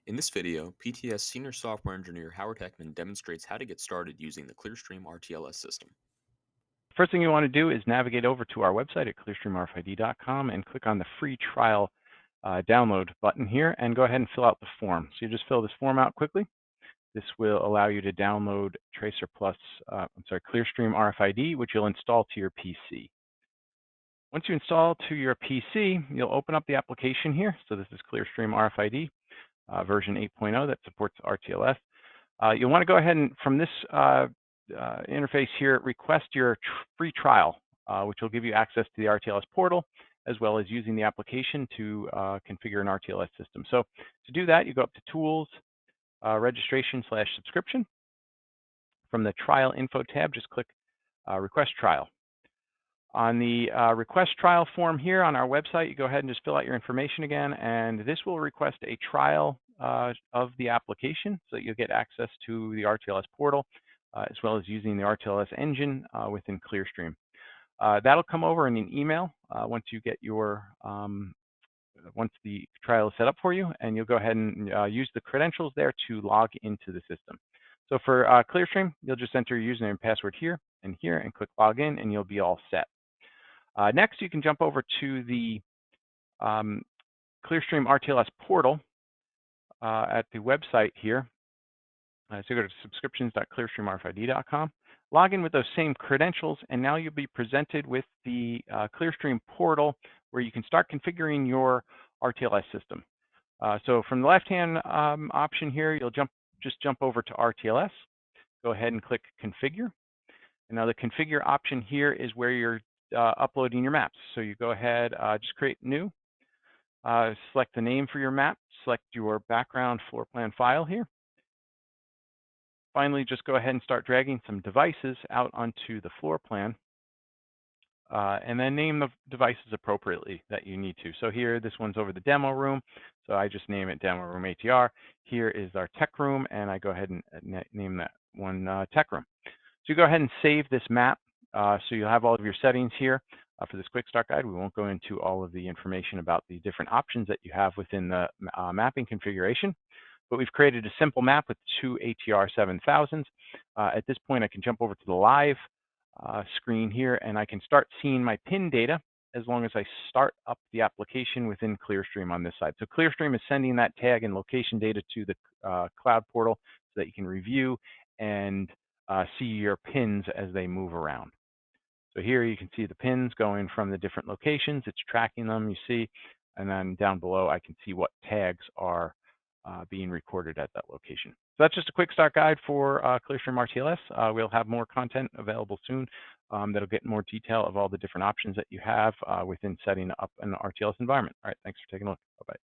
In this video, PTS Senior Software Engineer Howard Heckman demonstrates how to get started using the ClearStream RTLS system. First thing you want to do is navigate over to our website at clearstreamrfid.com and click on the free trial download button here and go ahead and fill out the form. So you just fill this form out quickly. This will allow you to download Tracer Plus, ClearStream RFID, which you'll install to your PC. Once you install to your PC, you'll open up the application here. So this is ClearStream RFID version 8.0 that supports RTLS. You'll want to go ahead and, from this interface here, request your free trial, which will give you access to the RTLS portal, as well as using the application to configure an RTLS system. So to do that, you go up to Tools, Registration/Subscription. From the Trial Info tab, just click Request Trial. On the request trial form here on our website, you go ahead and just fill out your information again, and this will request a trial of the application so that you'll get access to the RTLS portal, as well as using the RTLS engine within ClearStream. That'll come over in an email once you get your once the trial is set up for you, and you'll go ahead and use the credentials there to log into the system. So for ClearStream, you'll just enter your username and password here and click Login, and you'll be all set. Next, you can jump over to the ClearStream RTLS portal at the website here. So you go to subscriptions.clearstreamrfid.com, log in with those same credentials, and now you'll be presented with the ClearStream portal where you can start configuring your RTLS system. So from the left-hand option here, you'll just jump over to RTLS, go ahead and click Configure. And now the Configure option here is where you're uploading your maps. So you go ahead, just create new, select the name for your map, select your background floor plan file here. Finally, just go ahead and start dragging some devices out onto the floor plan, and then name the devices appropriately that you need to. So here, this one's over the demo room, so I just name it Demo Room ATR. Here is our tech room, and I go ahead and name that one tech room. So you go ahead and save this map. So you'll have all of your settings here. For this quick start guide, we won't go into all of the information about the different options that you have within the mapping configuration, but we've created a simple map with two ATR7000s. At this point, I can jump over to the live screen here, and I can start seeing my pin data as long as I start up the application within ClearStream on this side. So ClearStream is sending that tag and location data to the cloud portal so that you can review and see your pins as they move around. So here you can see the pins going from the different locations. It's tracking them, you see, and then down below I can see what tags are being recorded at that location. So that's just a quick start guide for ClearStream RTLS. We'll have more content available soon that'll get more detail of all the different options that you have within setting up an RTLS environment. All right, thanks for taking a look. Bye-bye.